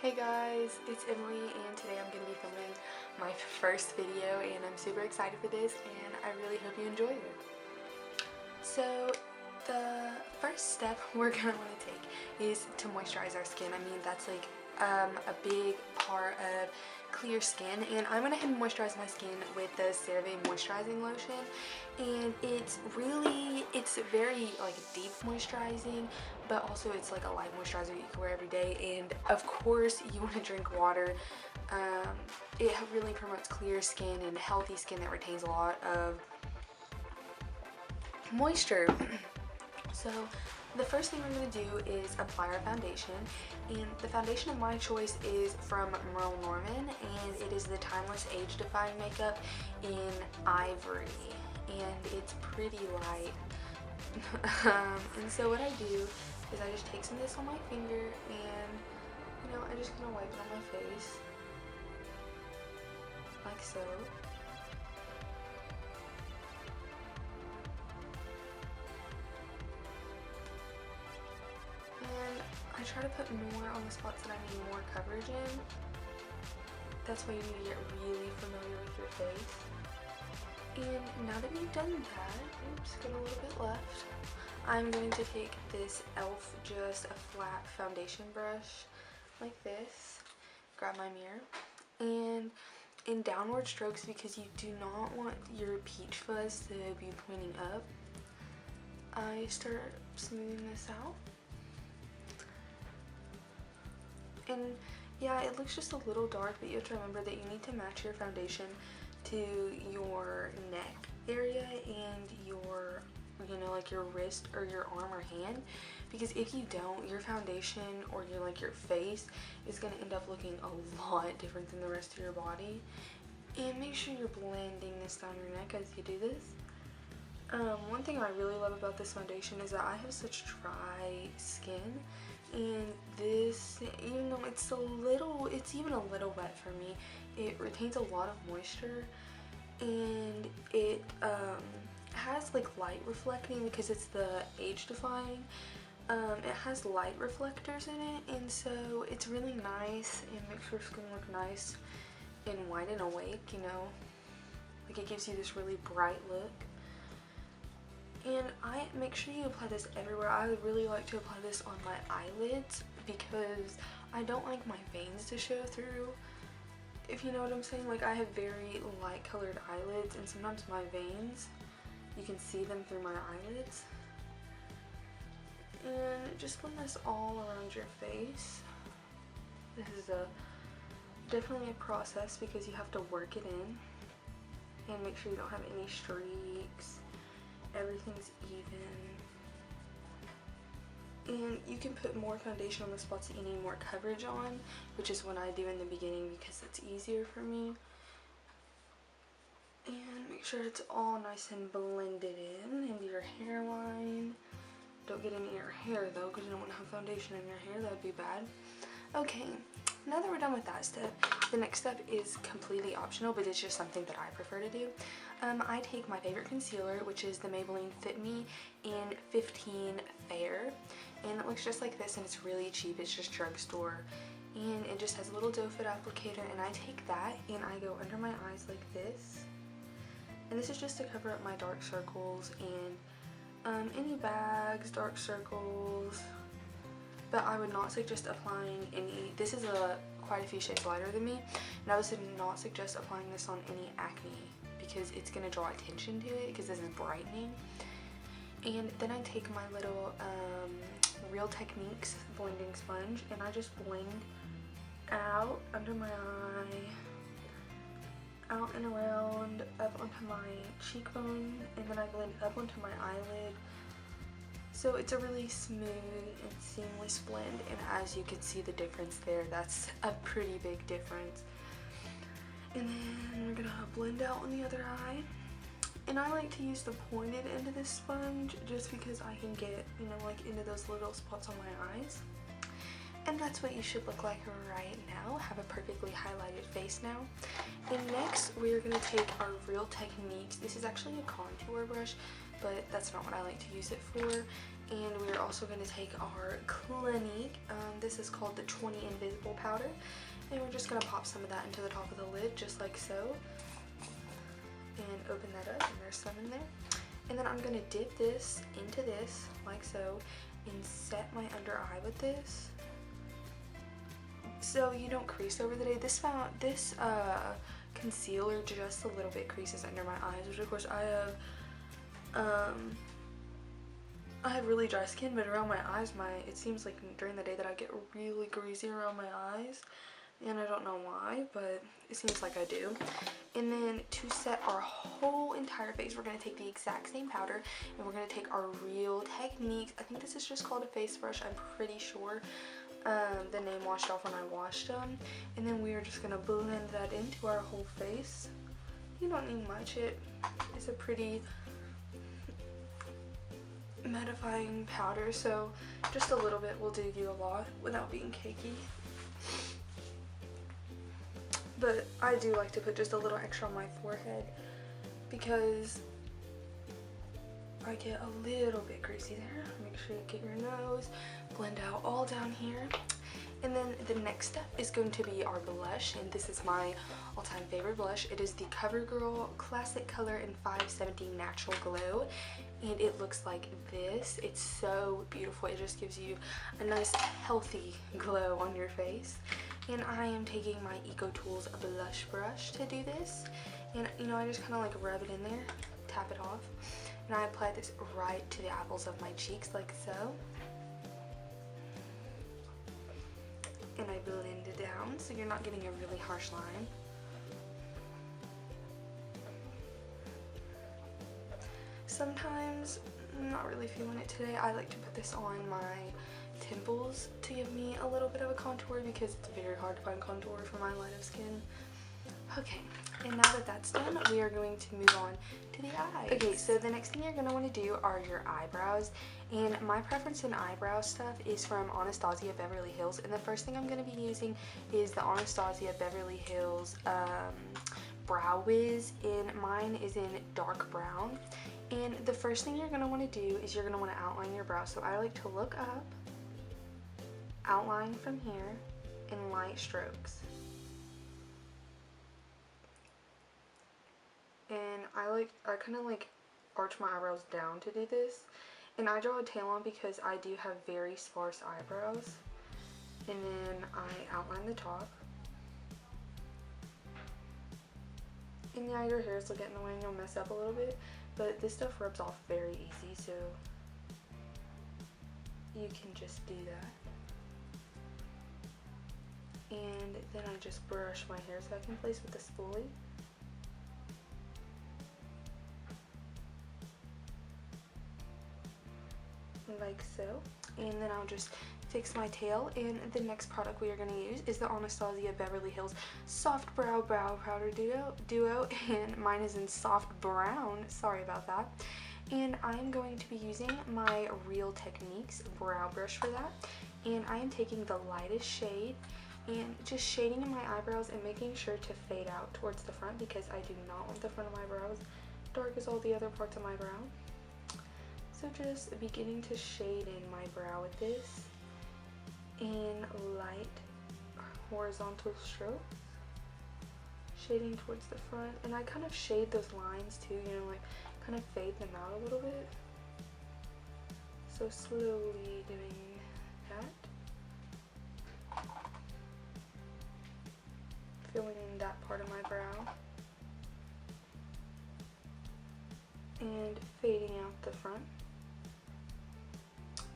Hey guys, it's Emily and today I'm going to be filming my first video and I'm super excited for this and I really hope you enjoy it. So the first step we're going to want to take is to moisturize our skin. I mean, that's like a big part of clear skin, and I'm going to head and moisturize my skin with the CeraVe moisturizing lotion, and it's very like deep moisturizing, but also it's like a light moisturizer you can wear every day. And of course you want to drink water. It really promotes clear skin and healthy skin that retains a lot of moisture. So the first thing we're going to do is apply our foundation, and the foundation of my choice is from Merle and it is the Timeless Age Defying Makeup in Ivory, and it's pretty light. And so what I do is I just take some of this on my finger and, I just kind of wipe it on my face, like so. And I try to put more on the spots that I need more coverage in. That's why you need to get really familiar with your face. And now that you've done that, oops, got a little bit left. I'm going to take this e.l.f. just a flat foundation brush like this, grab my mirror, and in downward strokes, because you do not want your peach fuzz to be pointing up, I start smoothing this out. And yeah, it looks just a little dark, but you have to remember that you need to match your foundation to your neck area and your, like your wrist or your arm or hand, because if you don't, your foundation or your face is going to end up looking a lot different than the rest of your body. And make sure you're blending this down your neck as you do this. One thing I really love about this foundation is that I have such dry skin, and this, even though it's even a little wet for me, it retains a lot of moisture, and it has like light reflecting because it's the age defying. It has light reflectors in it, and so it's really nice and makes your skin look nice and wide and awake, like it gives you this really bright look. And I make sure you apply this everywhere. I would really like to apply this on my eyelids because I don't like my veins to show through, if you know what I'm saying. Like, I have very light colored eyelids, and sometimes my veins, you can see them through my eyelids. And just blend this all around your face. This is definitely a process because you have to work it in and make sure you don't have any streaks. Everything's even. And you can put more foundation on the spots that you need more coverage on, which is what I do in the beginning because it's easier for me. And make sure it's all nice and blended into your hairline. Don't get any in your hair though, because you don't want to have foundation in your hair. That would be bad. Okay, now that we're done with that step, the next step is completely optional, but it's just something that I prefer to do. I take my favorite concealer, which is the Maybelline Fit Me in 15 Fair, and it looks just like this, and it's really cheap. It's just drugstore, and it just has a little doe foot applicator, and I take that and I go under my eyes like this, and this is just to cover up my dark circles and any bags, dark circles. But I would not suggest applying any, this is quite a few shades lighter than me, and I would not suggest applying this on any acne because it's going to draw attention to it because this is brightening. And then I take my little Real Techniques blending sponge, and I just blend out under my eye, out and around, up onto my cheekbone, and then I blend up onto my eyelid. So it's a really smooth and seamless blend, and as you can see the difference there, that's a pretty big difference. And then we're gonna blend out on the other eye. And I like to use the pointed end of this sponge just because I can get, like into those little spots on my eyes. And that's what you should look like right now. Have a perfectly highlighted face now. And next we're going to take our Real Techniques. This is actually a contour brush, but that's not what I like to use it for. And we're also going to take our Clinique, this is called the 20 Invisible Powder, and we're just going to pop some of that into the top of the lid, just like so, and open that up, and there's some in there. And then I'm going to dip this into this, like so, and set my under eye with this, so you don't crease over the day. This concealer just a little bit creases under my eyes, which of course I have really dry skin, but around my eyes, it seems like during the day that I get really greasy around my eyes, and I don't know why, but it seems like I do. And then to set our whole entire face, we're going to take the exact same powder, and we're going to take our Real Techniques, I think this is just called a face brush, I'm pretty sure. The name washed off when I washed them, and then we are just going to blend that into our whole face. You don't need much. It's a pretty mattifying powder, so just a little bit will do you a lot without being cakey. But I do like to put just a little extra on my forehead because I get a little bit greasy there. Make sure you get your nose, blend out all down here. And then the next step is going to be our blush, and this is my all-time favorite blush. It is the Covergirl Classic Color in 570 Natural Glow, and it looks like this. It's so beautiful. It just gives you a nice healthy glow on your face. And I am taking my EcoTools blush brush to do this, and I just kind of like rub it in there, tap it off, and I apply this right to the apples of my cheeks like so. And I blend it down so you're not getting a really harsh line. Sometimes, I'm not really feeling it today, I like to put this on my temples to give me a little bit of a contour because it's very hard to find contour for my line of skin. Okay, and now that that's done, we are going to move on to the eyes. Okay, so the next thing you're going to want to do are your eyebrows, and my preference in eyebrow stuff is from Anastasia Beverly Hills, and the first thing I'm going to be using is the Anastasia Beverly Hills Brow Wiz, and mine is in dark brown. And the first thing you're going to want to do is you're going to want to outline your brow, so I like to look up, outline from here, in light strokes. And I kind of like arch my eyebrows down to do this, and I draw a tail on because I do have very sparse eyebrows. And then I outline the top, and yeah, your hairs will get in the way and you'll mess up a little bit, but this stuff rubs off very easy, so you can just do that. And then I just brush my hairs back in place with the spoolie. Like so, and then I'll just fix my tail. And the next product we are going to use is the Anastasia Beverly Hills Soft Brow Powder Duo, and mine is in soft brown, sorry about that. And I'm going to be using my Real Techniques brow brush for that, and I am taking the lightest shade and just shading in my eyebrows and making sure to fade out towards the front because I do not want the front of my brows dark as all the other parts of my brow. So just beginning to shade in my brow with this in light horizontal strokes, shading towards the front, and I kind of shade those lines too, like kind of fade them out a little bit. So slowly doing that, filling in that part of my brow, and fading out the front.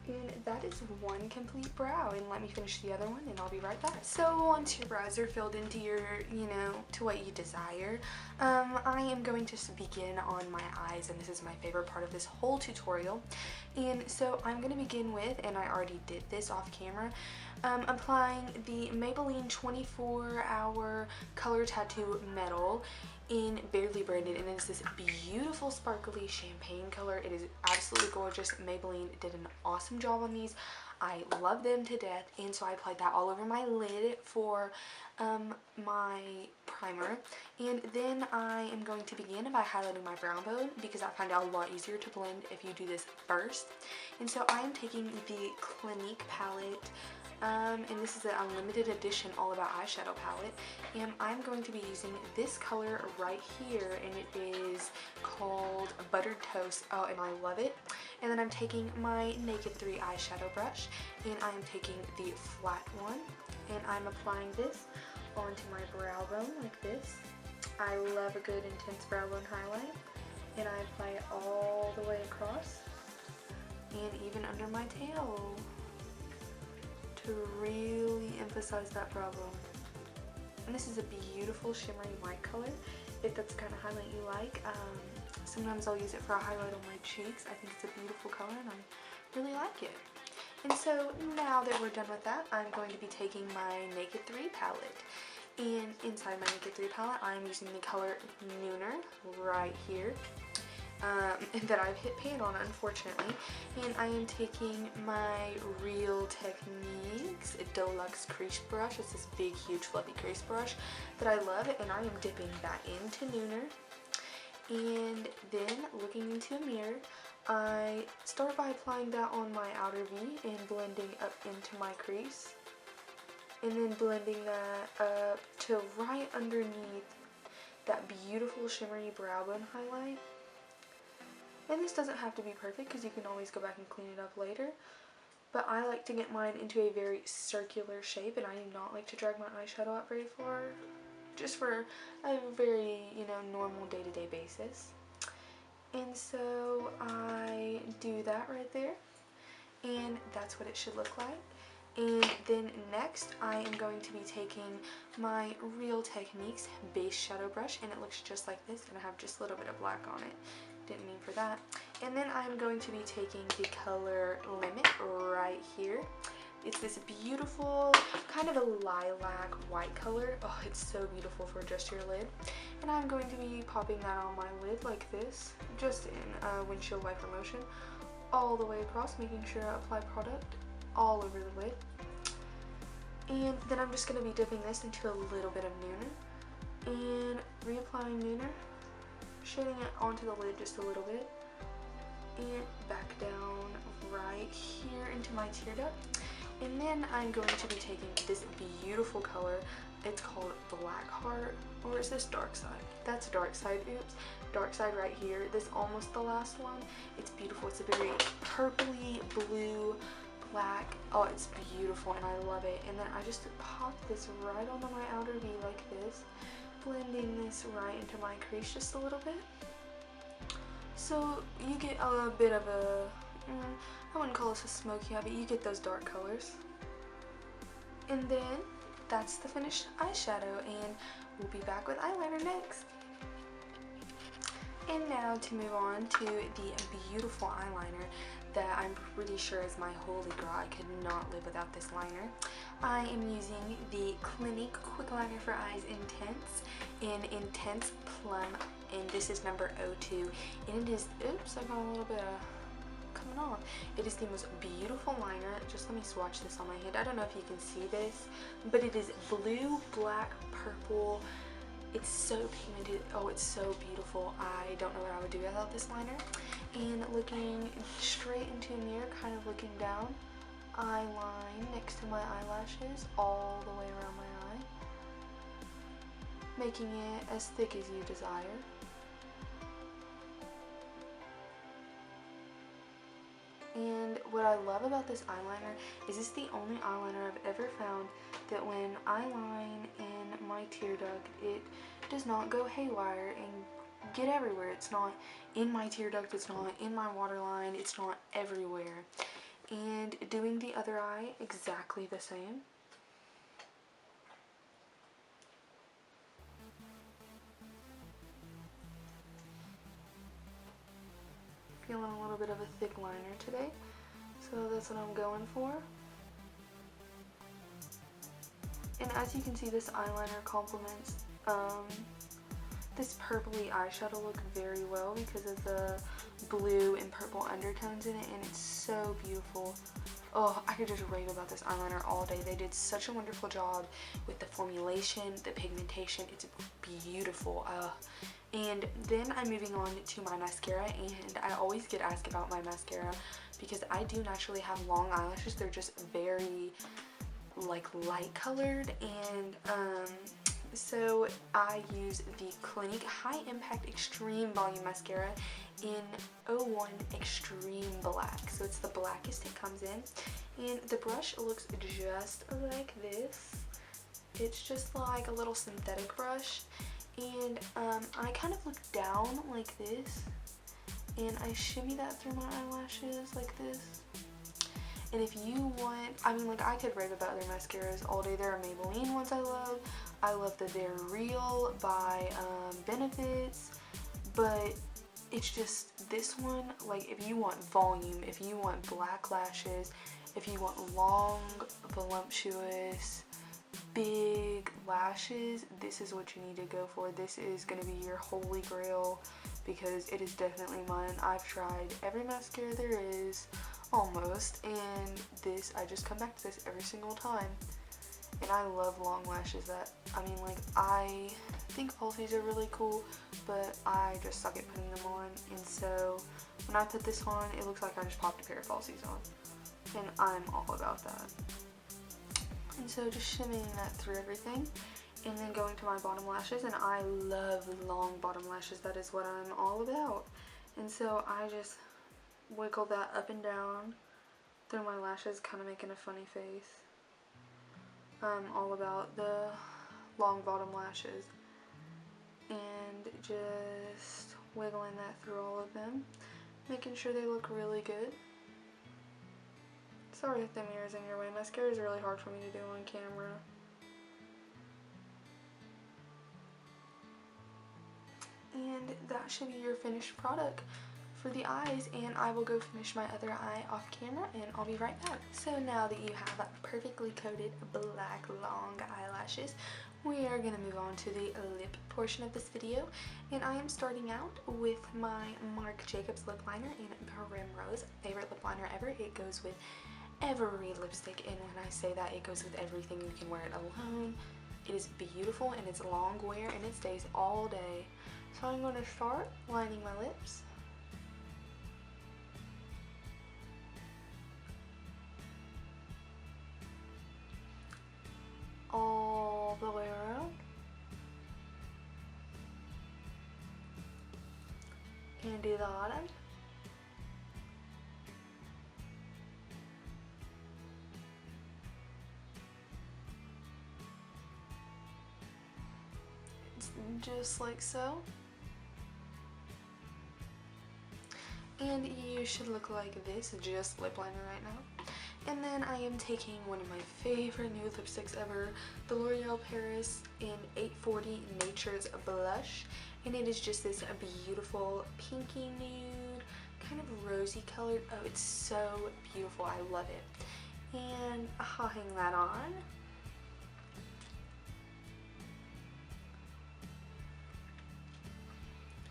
And that is one complete brow, and let me finish the other one and I'll be right back. So once your brows are filled into your, to what you desire, I am going to begin on my eyes, and this is my favorite part of this whole tutorial. And so I'm going to begin with, and I already did this off camera, applying the Maybelline 24-Hour Color Tattoo Metal in Barely Branded, and it's this beautiful sparkly champagne color. It is absolutely gorgeous. Maybelline did an awesome job on these. I love them to death, and so I applied that all over my lid for my primer. And then I am going to begin by highlighting my brow bone, because I find it a lot easier to blend if you do this first. And so I am taking the Clinique palette, and this is an unlimited edition All About Eyeshadow palette, and I'm going to be using this color right here, and it is called Buttered Toast. Oh, and I love it. And then I'm taking my Naked 3 eyeshadow brush, and I'm taking the flat one, and I'm applying this onto my brow bone like this. I love a good intense brow bone highlight, and I apply it all the way across and even under my tail to really emphasize that brow bone. And this is a beautiful shimmery white color, if that's the kind of highlight you like. Sometimes I'll use it for a highlight on my cheeks. I think it's a beautiful color and I really like it. And so now that we're done with that, I'm going to be taking my Naked 3 palette. And inside my Naked 3 palette, I'm using the color Nooner right here. That I've hit pan on, unfortunately, and I am taking my Real Techniques Deluxe Crease Brush. It's this big, huge, fluffy crease brush that I love, and I am dipping that into Nooner. And then, looking into a mirror, I start by applying that on my outer V and blending up into my crease, and then blending that up to right underneath that beautiful shimmery brow bone highlight. And this doesn't have to be perfect, because you can always go back and clean it up later. But I like to get mine into a very circular shape, and I do not like to drag my eyeshadow out very far. Just for a very, normal day-to-day basis. And so I do that right there. And that's what it should look like. And then next, I am going to be taking my Real Techniques base shadow brush, and it looks just like this, and I have just a little bit of black on it. Didn't mean for that. And then I'm going to be taking the color Limit right here. It's this beautiful kind of a lilac white color. Oh, it's so beautiful for just your lid. And I'm going to be popping that on my lid like this, just in windshield wiper motion, all the way across, making sure I apply product all over the lid. And then I'm just going to be dipping this into a little bit of Nooner and reapplying Nooner, shading it onto the lid just a little bit, and back down right here into my tear duct. And then I'm going to be taking this beautiful color. It's called Black Heart, or is this Dark Side? That's Dark Side, oops. Dark Side right here, this almost the last one. It's beautiful. It's a very purpley blue black. Oh, it's beautiful and I love it. And then I just pop this right onto my outer V like this, blending this right into my crease just a little bit. So you get a bit of a, I wouldn't call this a smoky eye, but you get those dark colors. And then that's the finished eyeshadow, and we'll be back with eyeliner next. And now to move on to the beautiful eyeliner that I'm pretty sure is my holy grail. I could not live without this liner. I am using the Clinique Quick Liner for Eyes Intense in Intense Plum, and this is number 02. And it is, oops, I got a little bit of coming off. It is the most beautiful liner. Just let me swatch this on my hand. I don't know if you can see this, but it is blue, black, purple. It's so pigmented. Oh, it's so beautiful. I don't know what I would do without this liner. And looking straight into a mirror, kind of looking down, eye line next to my eyelashes all the way around my eye, making it as thick as you desire. And what I love about this eyeliner is it's the only eyeliner I've ever found that when I line in my tear duct, it does not go haywire and get everywhere. It's not in my tear duct, it's not in my waterline, it's not everywhere. And doing the other eye, exactly the same. Feeling a little bit of a thick liner today, so that's what I'm going for. And as you can see, this eyeliner complements this purpley eyeshadow look very well because of the blue and purple undertones in it, and it's so beautiful. Oh, I could just rave about this eyeliner all day. They did such a wonderful job with the formulation, the pigmentation. It's beautiful. And then I'm moving on to my mascara, and I always get asked about my mascara because I do naturally have long eyelashes. They're just very like light colored, and so I use the Clinique High Impact Extreme Volume Mascara in 01 Extreme Black. So it's the blackest it comes in, and the brush looks just like this. It's just like a little synthetic brush, and I kind of look down like this, and I shimmy that through my eyelashes like this. And if you want, I mean, like, I could rave about their mascaras all day. There are Maybelline ones I love. I love the They're Real by Benefits, but it's just this one, like, if you want volume, if you want black lashes, if you want long, voluptuous, big lashes, this is what you need to go for. This is going to be your holy grail because it is definitely mine. I've tried every mascara there is, almost, and this, I just come back to this every single time. And I love long lashes. I think falsies are really cool, but I just suck at putting them on, and so when I put this on, it looks like I just popped a pair of falsies on, and I'm all about that. And so just shimmying that through everything, and then going to my bottom lashes, and I love long bottom lashes. That is what I'm all about. And so I just wiggle that up and down through my lashes, kind of making a funny face. I'm all about the long bottom lashes, and just wiggling that through all of them, making sure they look really good. Sorry if the mirror's in your way. Mascara is really hard for me to do on camera. And that should be your finished product for the eyes, and I will go finish my other eye off camera, and I'll be right back. So now that you have perfectly coated black long eyelashes, we are going to move on to the lip portion of this video, and I am starting out with my Marc Jacobs lip liner in Primerose. Favorite lip liner ever. It goes with every lipstick, and when I say that, it goes with everything. You can wear it alone. It is beautiful, and it's long wear, and it stays all day. So I'm going to start lining my lips. All the way around. And do the bottom. Just like so. And you should look like this, just lip liner right now. And then I am taking one of my favorite nude lipsticks ever, the L'Oreal Paris in 840 Nature's Blush. And it is just this beautiful pinky nude, kind of rosy colored. Oh, it's so beautiful. I love it. And I'll hang that on.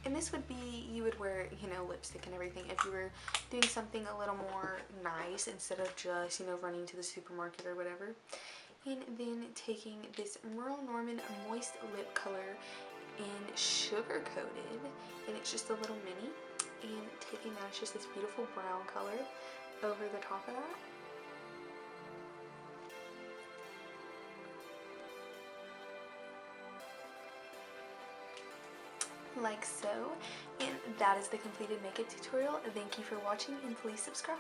And this would be, you would wear, you know, lipstick and everything if you were doing something a little more nice instead of just, you know, running to the supermarket or whatever. And then taking this Merle Moist Lip Color in Sugar Coated, and it's just a little mini, and taking that, it's just this beautiful brown color over the top of that. Like so, and that is the completed makeup tutorial. Thank you for watching, and please subscribe.